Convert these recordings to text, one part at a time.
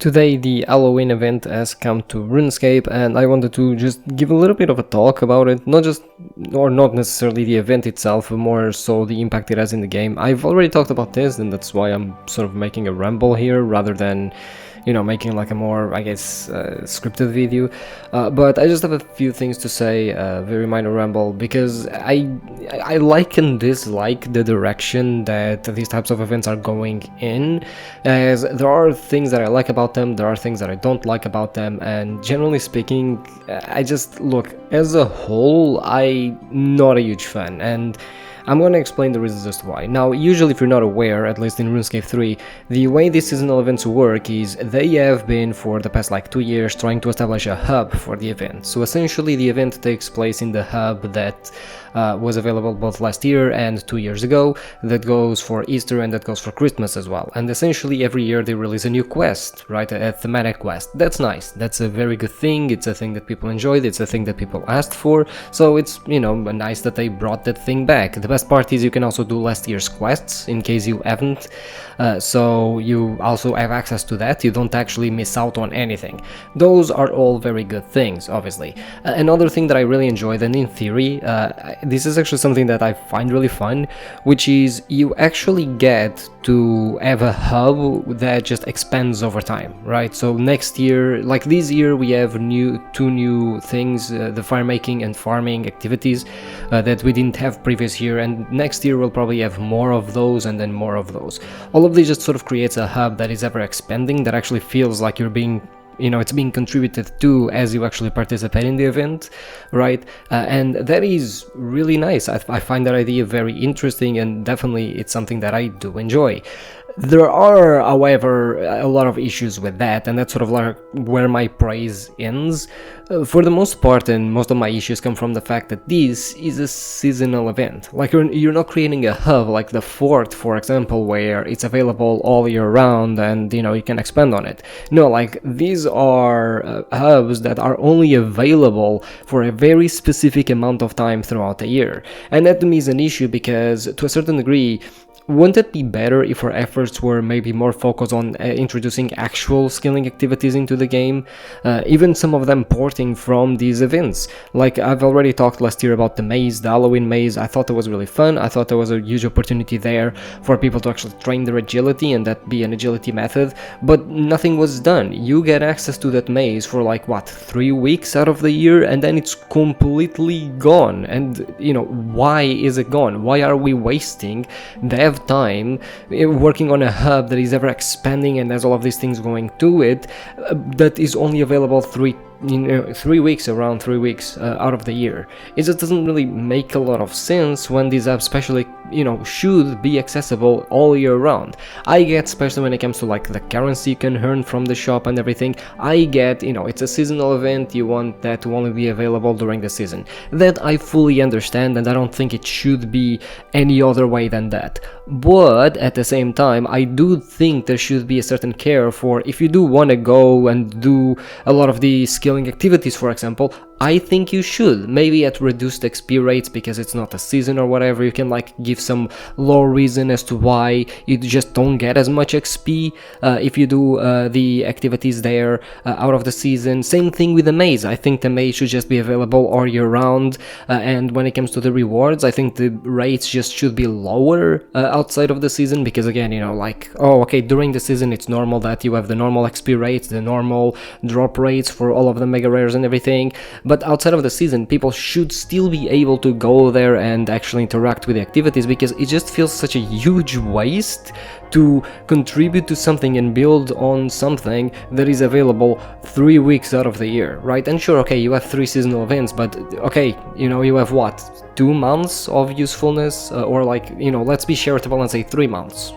Today the Halloween event has come to RuneScape, and I wanted to just give a little bit of a talk about it, not necessarily the event itself, but more so the impact it has in the game. I've already talked about this, and that's why I'm sort of making a ramble here rather than making like a more, I guess, scripted video. But I just have a few things to say, very minor ramble, because I like and dislike the direction that these types of events are going in, as there are things that I like about them, there are things that I don't like about them, and generally speaking, I just look, as a whole, I'm not a huge fan, and I'm going to explain the reasons as to why. Now, usually if you're not aware, at least in RuneScape 3, the way these seasonal events work is they have been for the past 2 years trying to establish a hub for the event. So essentially the event takes place in the hub that was available both last year and 2 years ago, that goes for Easter and that goes for Christmas as well. And essentially every year they release a new quest, right, a thematic quest. That's nice, that's a very good thing, it's a thing that people enjoyed, it's a thing that people asked for, so it's, nice that they brought that thing back. The best part is you can also do last year's quests in case you haven't, so you also have access to that, you don't actually miss out on anything. Those are all very good things, obviously. Another thing that I really enjoyed, and in theory, this is actually something that I find really fun, which is you actually get to have a hub that just expands over time, right? So next year, like this year, we have two new things, the fire making and farming activities that we didn't have previous year, and next year we'll probably have more of those and then more of those. All of this just sort of creates a hub that is ever expanding, that actually feels like you're being it's being contributed to as you actually participate in the event, right? And that is really nice. I find that idea very interesting, and definitely it's something that I do enjoy. There are, however, a lot of issues with that, and that's sort of like where my praise ends. For the most part, and most of my issues come from the fact that this is a seasonal event. Like, you're not creating a hub like the fort, for example, where it's available all year round and, you can expand on it. No, like, these are hubs that are only available for a very specific amount of time throughout the year. And that to me is an issue because, to a certain degree, wouldn't it be better if our efforts were maybe more focused on introducing actual skilling activities into the game, even some of them porting from these events? Like, I've already talked last year about the maze, the Halloween maze. I thought it was really fun. I thought there was a huge opportunity there for people to actually train their agility and that be an agility method, but nothing was done. You get access to that maze for 3 weeks out of the year, and then it's completely gone. And why is it gone? Why are we wasting the time working on a hub that is ever expanding and has all of these things going to it, that is only available 3 weeks out of the year? It just doesn't really make a lot of sense when these apps especially should be accessible all year round. I get, especially when it comes to the currency you can earn from the shop and everything, I get, it's a seasonal event, you want that to only be available during the season. That I fully understand, and I don't think it should be any other way than that. But at the same time, I do think there should be a certain care for, if you do want to go and do a lot of the skilling activities, for example, I think you should, maybe at reduced XP rates because it's not a season or whatever. You can give some low reason as to why you just don't get as much XP if you do the activities there out of the season. Same thing with the maze. I think the maze should just be available all year round, and when it comes to the rewards, I think the rates just should be lower outside of the season, because again, during the season it's normal that you have the normal XP rates, the normal drop rates for all of the mega rares and everything, but outside of the season, people should still be able to go there and actually interact with the activities, because it just feels such a huge waste to contribute to something and build on something that is available 3 weeks out of the year, right? And sure, okay, you have 3 seasonal events, but okay, you have what, 2 months of usefulness, or let's be charitable and say 3 months.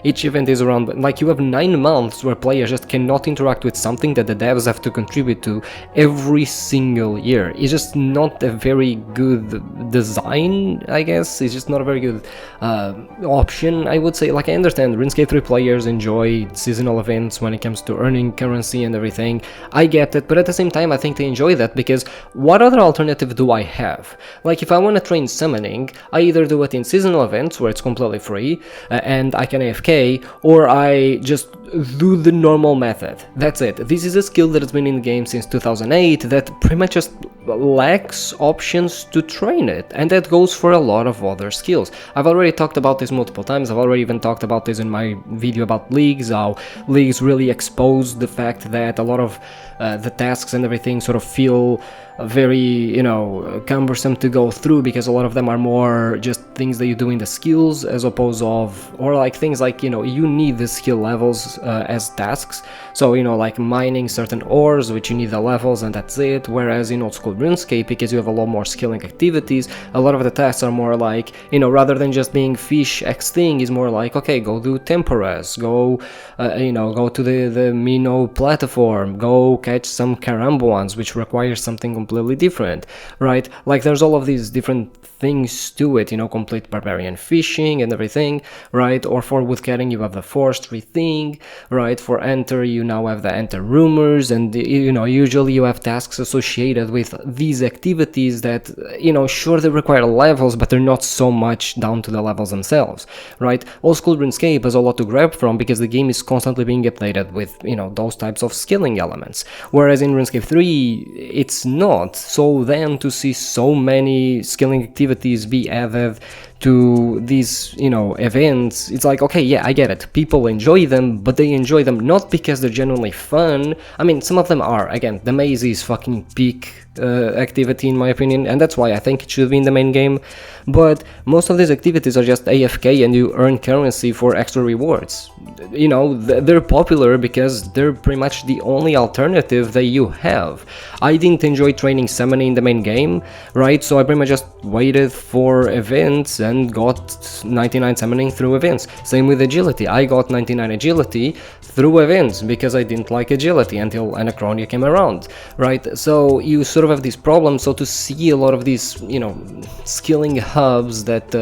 Each event is around, you have 9 months where players just cannot interact with something that the devs have to contribute to every single year. It's just not a very good design, I guess. It's just not a very good option, I would say. I understand understand RuneScape 3 players enjoy seasonal events when it comes to earning currency and everything. I get it, but at the same time I think they enjoy that because what other alternative do I have? Like if I want to train summoning, I either do it in seasonal events where it's completely free and I can AFK, or I just do the normal method. That's it. This is a skill that has been in the game since 2008 that pretty much just lacks options to train it, and that goes for a lot of other skills. I've already talked about this multiple times. I've already even talked about this in my video about leagues, how leagues really expose the fact that a lot of the tasks and everything sort of feel very, you know, cumbersome to go through, because a lot of them are more just things that you do in the skills as opposed of, or like things like, you know, you need the skill levels as tasks. So, you know, like mining certain ores, which you need the levels and that's it. Whereas in old school RuneScape, because you have a lot more skilling activities, a lot of the tasks are more like, you know, rather than just being fish X thing, is more like, okay, go do temperas, go, you know, go to the Mino platform, go catch some Karamboans, which requires something completely different, right? Like there's all of these different things to it, you know, complete barbarian fishing and everything, right? Or for woodcutting you have the forestry thing, right? For enter you now have the enter rumors, and you know, usually you have tasks associated with these activities that, you know, sure they require levels, but they're not so much down to the levels themselves, right? Old school RuneScape has a lot to grab from because the game is constantly being updated with, you know, those types of skilling elements, whereas in RuneScape 3 it's not. So then to see so many skilling activities be added to these, you know, events, it's like, okay, yeah, I get it, people enjoy them, but they enjoy them not because they're genuinely fun. I mean, some of them are. Again, the maze is fucking peak activity in my opinion, and that's why I think it should be in the main game, but most of these activities are just AFK and you earn currency for extra rewards. You know, they're popular because they're pretty much the only alternative that you have. I didn't enjoy training summoning in the main game, right? So I pretty much just waited for events and got 99 summoning through events. Same with agility. I got 99 agility through events because I didn't like agility until Anachronia came around, right? So you sort of have these problems. So to see a lot of these, you know, skilling hubs that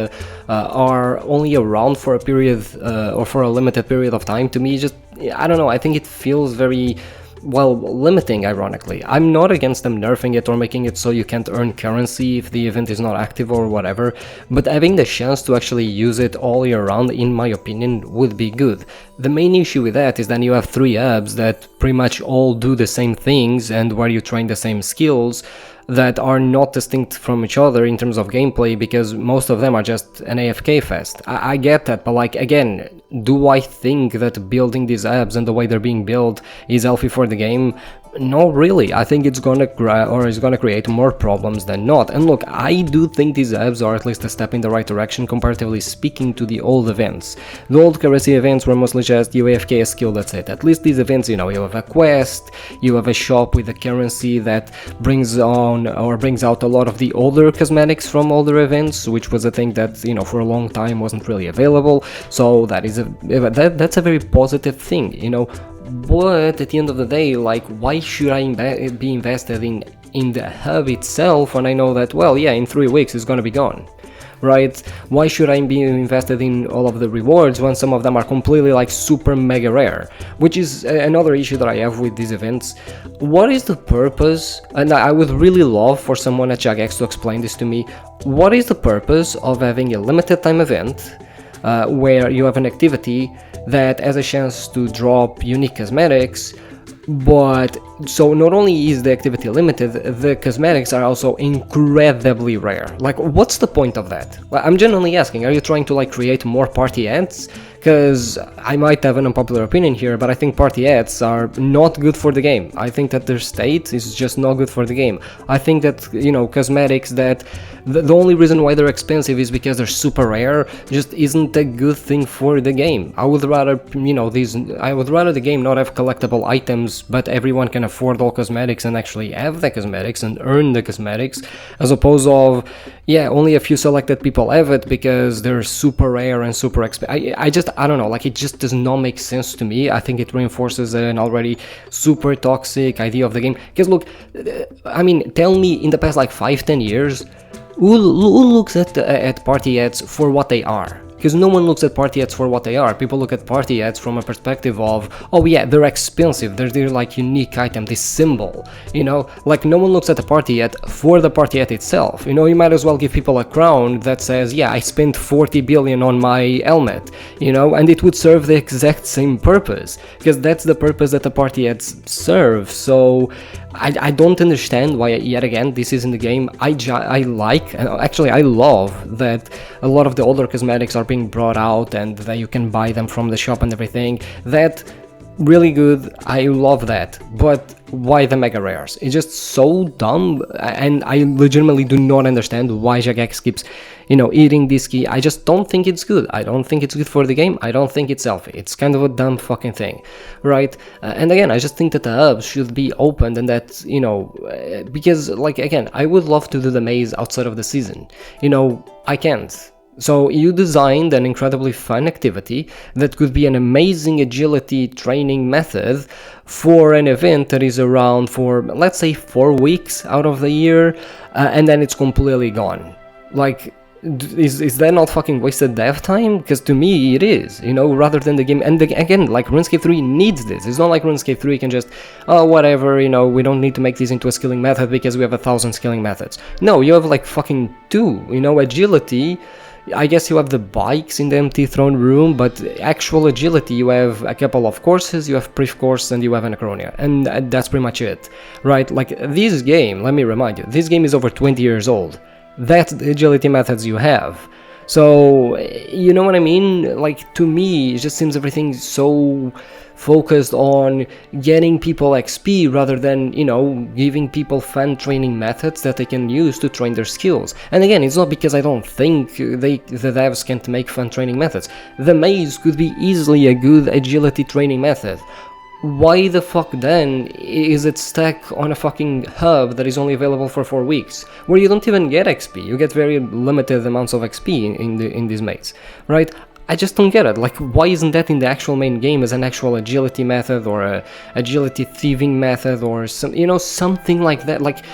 are only around for a period or for a limited period of time, to me just, I don't know, I think it feels very, well, limiting, ironically. I'm not against them nerfing it or making it so you can't earn currency if the event is not active or whatever, but having the chance to actually use it all year round, in my opinion, would be good. The main issue with that is then you have 3 hubs that pretty much all do the same things and where you train the same skills that are not distinct from each other in terms of gameplay, because most of them are just an AFK fest. I get that, but like, again, do I think that building these apps and the way they're being built is healthy for the game? No, really. I think it's gonna create more problems than not. And look, I do think these apps are at least a step in the right direction comparatively speaking to the old events. The old currency events were mostly just you AFK a skill, that's it. At least these events, you know, you have a quest, you have a shop with a currency that brings on or brings out a lot of the older cosmetics from older events, which was a thing that, you know, for a long time wasn't really available. So that is that's a very positive thing, you know. But at the end of the day, like, why should I be invested in the hub itself when I know that, well, yeah, in 3 weeks it's gonna be gone, right? Why should I be invested in all of the rewards when some of them are completely like super mega rare? Which is another issue that I have with these events. What is the purpose? And I would really love for someone at Jagex to explain this to me. What is the purpose of having a limited time event where you have an activity that has a chance to drop unique cosmetics, but so not only is the activity limited, the cosmetics are also incredibly rare? Like, what's the point of that? I'm genuinely asking, are you trying to like create more party ads? Because I might have an unpopular opinion here, but I think party ads are not good for the game. I think that their state is just not good for the game. I think that, you know, cosmetics that the only reason why they're expensive is because they're super rare just isn't a good thing for the game. I would rather, you know, I would rather the game not have collectible items, but everyone can afford all cosmetics and actually have the cosmetics and earn the cosmetics, as opposed of, yeah, only a few selected people have it because they're super rare and super expensive. I don't know, like, it just does not make sense to me. I think it reinforces an already super toxic idea of the game. Because look, I mean, tell me, in the past like 5-10 years, who looks at party ads for what they are? because no one looks at party ads for what they are. People look at party ads from a perspective of, oh yeah, they're expensive, they're like unique item, this symbol, you know, like no one looks at the party ad for the party ad itself. You know, you might as well give people a crown that says, yeah, I spent 40 billion on my helmet, you know, and it would serve the exact same purpose, because that's the purpose that the party ads serve. So I don't understand why, yet again, this is in the game. I like, actually I love that a lot of the older cosmetics are being brought out and that you can buy them from the shop and everything. That really good, I love that, but why the mega rares? It's just so dumb, and I legitimately do not understand why Jagex keeps, you know, eating this key. I just don't think it's good. I don't think it's good for the game. I don't think it's healthy. It's kind of a dumb fucking thing, right? And again, I just think that the hubs should be opened, and that, you know, because, like, again, I would love to do the maze outside of the season. You know, I can't. So you designed an incredibly fun activity that could be an amazing agility training method for an event that is around for, let's say, 4 weeks out of the year, and then it's completely gone. Like, is that not fucking wasted dev time? Because to me it is, you know, rather than the game. And again, like, RuneScape 3 needs this. It's not like RuneScape 3 can just, oh, whatever, you know, we don't need to make this into a skilling method because we have 1,000 skilling methods. No, you have like fucking 2, you know, agility. I guess you have the bikes in the empty throne room, but actual agility, you have a couple of courses, you have brief course, and you have Anachronia, and that's pretty much it, right? Like, this game, let me remind you, this game is over 20 years old. That's the agility methods you have. So, you know what I mean? Like, to me, it just seems everything so focused on getting people XP rather than, you know, giving people fun training methods that they can use to train their skills. And again, it's not because I don't think the devs can't make fun training methods. The maze could be easily a good agility training method. Why the fuck then is it stuck on a fucking hub that is only available for 4 weeks, where you don't even get XP? You get very limited amounts of XP in this maze, right? I just don't get it. Like, why isn't that in the actual main game as an actual agility method or a agility thieving method or some, you know, something like that? Like,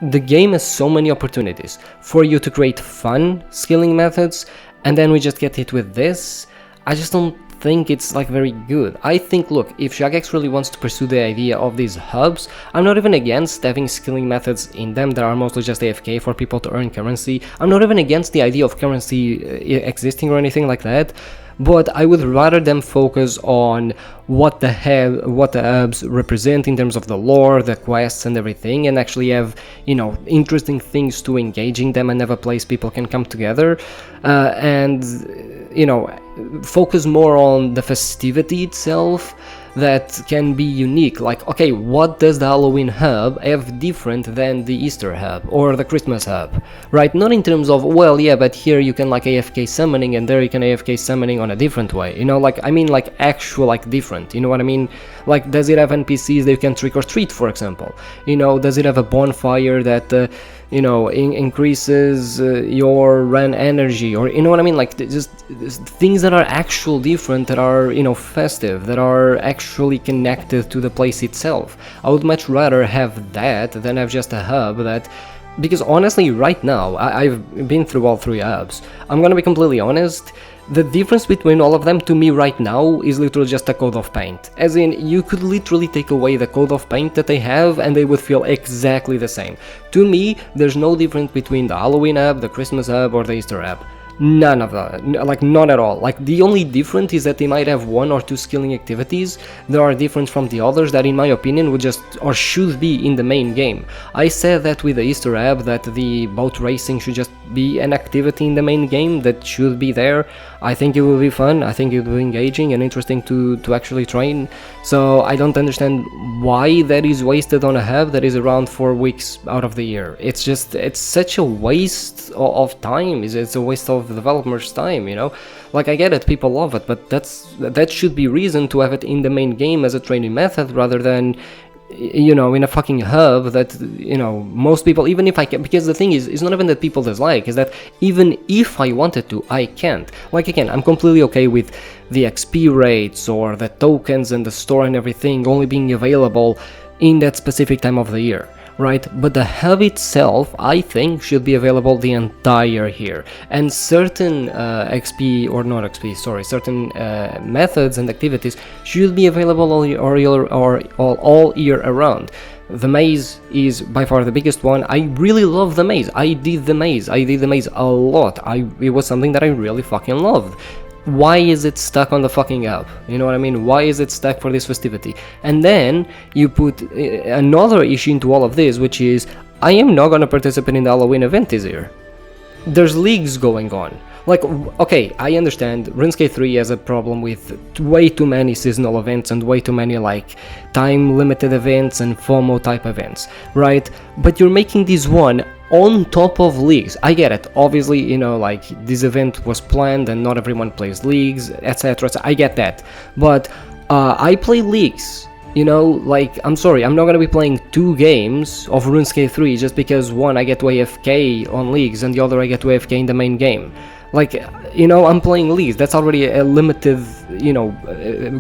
the game has so many opportunities for you to create fun skilling methods, and then we just get hit with this. I just don't think it's like very good. I think, look, if Jagex really wants to pursue the idea of these hubs, I'm not even against having skilling methods in them that are mostly just AFK for people to earn currency. I'm not even against the idea of currency existing or anything like that, but I would rather them focus on what the hubs represent in terms of the lore, the quests and everything, and actually have, you know, interesting things to engaging them and have a place people can come together, and, you know, focus more on the festivity itself that can be unique. Like, okay, what does the Halloween hub have different than the Easter hub or the Christmas hub, right? Not in terms of, well, yeah, but here you can like AFK summoning and there you can AFK summoning on a different way, you know, like, I mean, like actual, like different, you know what I mean? Like, does it have NPCs that you can trick or treat, for example? You know, does it have a bonfire that, you know, increases your run energy, or, you know what I mean? Like, just things that are actual different, that are, you know, festive, that are actually connected to the place itself. I would much rather have that than have just a hub that, because honestly, right now, I've been through all 3 hubs. I'm gonna be completely honest, the difference between all of them to me right now is literally just a coat of paint. As in, you could literally take away the coat of paint that they have and they would feel exactly the same. To me, there's no difference between the Halloween hub, the Christmas hub, or the Easter hub. None of that, like, not at all. Like, the only difference is that they might have 1 or 2 skilling activities that are different from the others that, in my opinion, would just, or should be in the main game. I said that with the Easter hub, that the boat racing should just be an activity in the main game that should be there. I think it will be fun, I think it will be engaging and interesting to actually train. So I don't understand why that is wasted on a hub that is around 4 weeks out of the year. It's just, it's such a waste of time. It's a waste of developers' time, you know? Like, I get it, people love it, but that should be reason to have it in the main game as a training method rather than, you know, in a fucking hub that, you know, most people, even if I can, because the thing is, it's not even that people dislike, is that even if I wanted to, I can't. Like, again, I'm completely okay with the XP rates or the tokens and the store and everything only being available in that specific time of the year. right? But the hub itself, I think, should be available the entire year, and certain XP, or not XP, sorry, certain methods and activities should be available all year around. The maze is by far the biggest one. I really love the maze. I did the maze a lot. It was something that I really fucking loved. Why is it stuck on the fucking app? You know what I mean? Why is it stuck for this festivity? And then you put another issue into all of this, which is I am not gonna participate in the Halloween event this year. There's leagues going on. Like, okay, I understand RuneScape 3 has a problem with way too many seasonal events and way too many like time limited events and FOMO type events, right? But you're making this one on top of leagues. I get it, obviously, you know, like this event was planned and not everyone plays leagues, etc. I get that, but I play leagues. You know, like, I'm sorry, I'm not gonna be playing 2 games of RuneScape 3 just because one I get to AFK on leagues and the other I get to AFK in the main game. Like, you know, I'm playing leagues, that's already a limited, you know,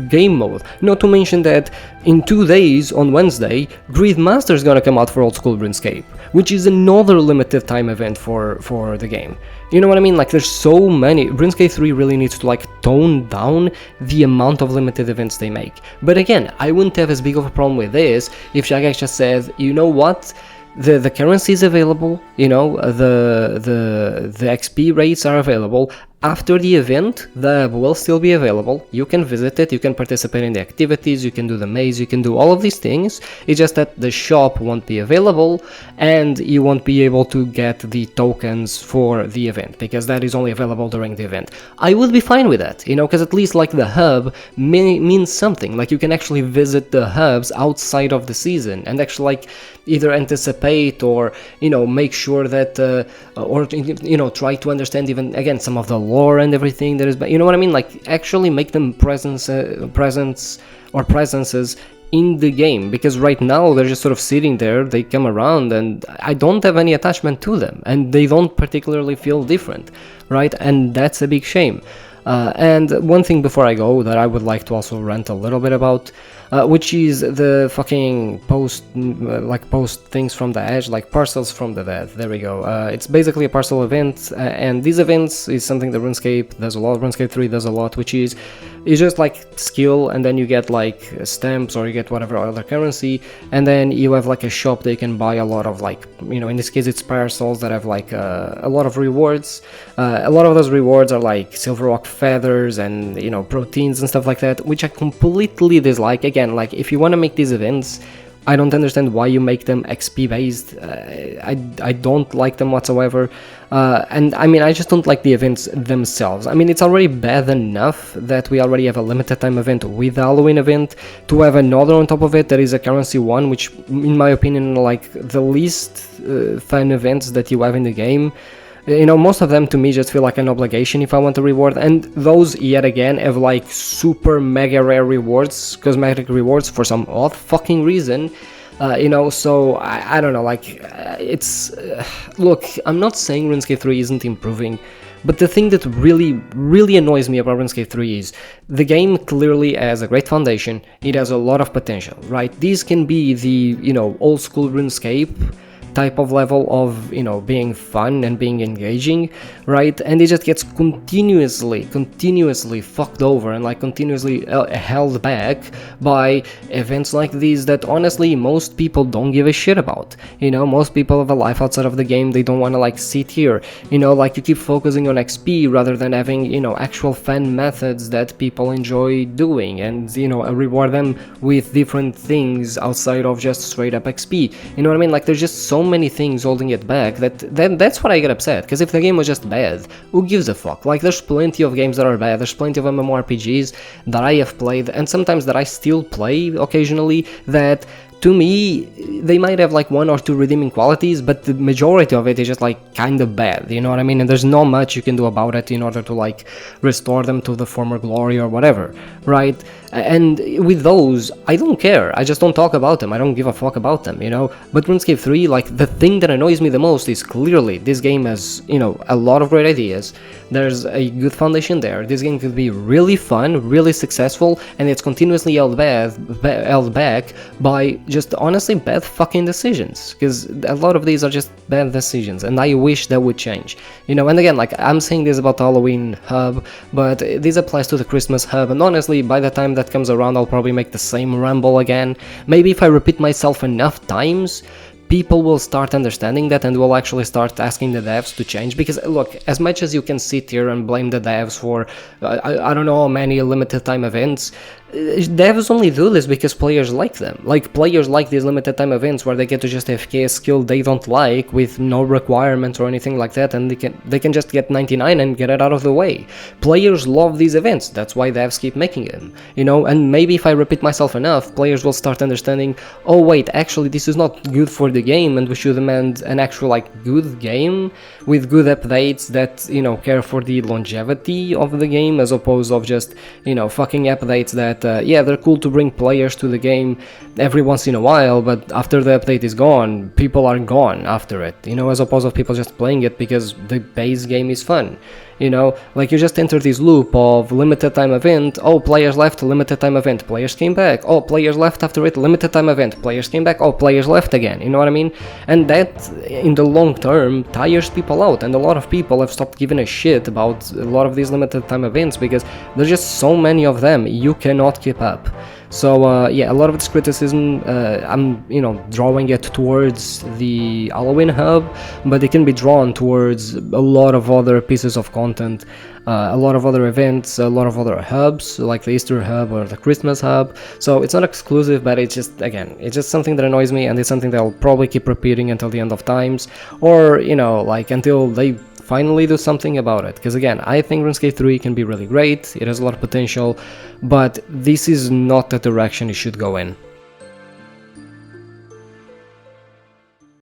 game mode. Not to mention that in 2 days, on Wednesday, Gridmaster is gonna come out for Old School RuneScape, which is another limited time event for the game. You know what I mean? Like, there's so many. RuneScape 3 really needs to, like, tone down the amount of limited events they make. But again, I wouldn't have as big of a problem with this if Jagex just said, you know what? The currency is available, you know, the XP rates are available. After the event, the hub will still be available. You can visit it, you can participate in the activities, you can do the maze, you can do all of these things. It's just that the shop won't be available and you won't be able to get the tokens for the event because that is only available during the event. I would be fine with that, you know, because at least like the hub means something. Like you can actually visit the hubs outside of the season and actually like either anticipate or, you know, make sure that or, you know, try to understand even again some of the lore and everything that is, you know what I mean, like actually make them presence or presences in the game, because right now they're just sort of sitting there, they come around and I don't have any attachment to them and they don't particularly feel different, right? And that's a big shame. And one thing before I go that I would like to also rant a little bit about, which is the fucking post things from the edge, like parcels from the dead. There we go. It's basically a parcel event, and these events is something that RuneScape does a lot, RuneScape 3 does a lot, which is just like skill, and then you get like stamps or you get whatever other currency, and then you have like a shop that you can buy a lot of, like, you know, in this case it's parcels that have like a lot of rewards. A lot of those rewards are like silver rock feathers and, you know, proteins and stuff like that, which I completely dislike. Again, like if you want to make these events, I don't understand why you make them XP based. I don't like them whatsoever, and I mean I just don't like the events themselves. I mean it's already bad enough that we already have a limited time event with the Halloween event. To have another on top of it that is a currency one, which in my opinion are like the least fun events that you have in the game. You know, most of them to me just feel like an obligation if I want a reward, and those yet again have like super mega rare rewards, cosmetic rewards for some odd fucking reason. You know, so I don't know, like it's look, I'm not saying RuneScape 3 isn't improving, but the thing that really annoys me about RuneScape 3 is the game clearly has a great foundation, it has a lot of potential, right? These can be the, you know, old school RuneScape type of level of, you know, being fun and being engaging, right? And it just gets continuously fucked over and like continuously held back by events like these that honestly most people don't give a shit about. You know, most people have a life outside of the game, they don't want to like sit here, you know, like you keep focusing on XP rather than having, you know, actual fun methods that people enjoy doing and, you know, reward them with different things outside of just straight up XP. You know what I mean? Like there's just so many things holding it back that's what I get upset, because if the game was just bad, who gives a fuck? Like there's plenty of games that are bad, there's plenty of MMORPGs that I have played and sometimes that I still play occasionally that to me, they might have like 1 or 2 redeeming qualities, but the majority of it is just like kind of bad, you know what I mean? And there's not much you can do about it in order to like restore them to the former glory or whatever, right? And with those, I don't care, I just don't talk about them, I don't give a fuck about them, you know? But RuneScape 3, like the thing that annoys me the most is clearly this game has, you know, a lot of great ideas, there's a good foundation there, this game could be really fun, really successful, and it's continuously held back by just honestly bad fucking decisions, because a lot of these are just bad decisions, and I wish that would change. You know, and again, like, I'm saying this about the Halloween hub, but this applies to the Christmas hub, and honestly, by the time that comes around, I'll probably make the same ramble again. Maybe if I repeat myself enough times, people will start understanding that and will actually start asking the devs to change. Because look, as much as you can sit here and blame the devs for I don't know how many limited time events, devs only do this because players like them. Like, players like these limited time events where they get to just AFK a skill they don't like with no requirements or anything like that, and they can just get 99 and get it out of the way. Players love these events, that's why devs keep making them, you know. And maybe if I repeat myself enough, players will start understanding, oh wait, actually this is not good for the game, and we should demand an actual, like, good game with good updates that, you know, care for the longevity of the game, as opposed of just, you know, fucking updates that yeah, they're cool to bring players to the game every once in a while, but after the update is gone, people are gone after it, you know, as opposed of people just playing it because the base game is fun. You know, like, you just enter this loop of limited time event, oh, players left, limited time event, players came back, oh, players left after it, limited time event, players came back, oh, players left again, you know what I mean? And that, in the long term, tires people out, and a lot of people have stopped giving a shit about a lot of these limited time events because there's just so many of them, you cannot keep up. So yeah, a lot of this criticism, I'm, you know, drawing it towards the Halloween hub, but it can be drawn towards a lot of other pieces of content, a lot of other events, a lot of other hubs, like the Easter hub or the Christmas hub. So it's not exclusive, but it's just, again, it's just something that annoys me, and it's something that I'll probably keep repeating until the end of times, or, you know, like, until they finally do something about it. Because again, I think RuneScape 3 can be really great, it has a lot of potential, but this is not the direction it should go in.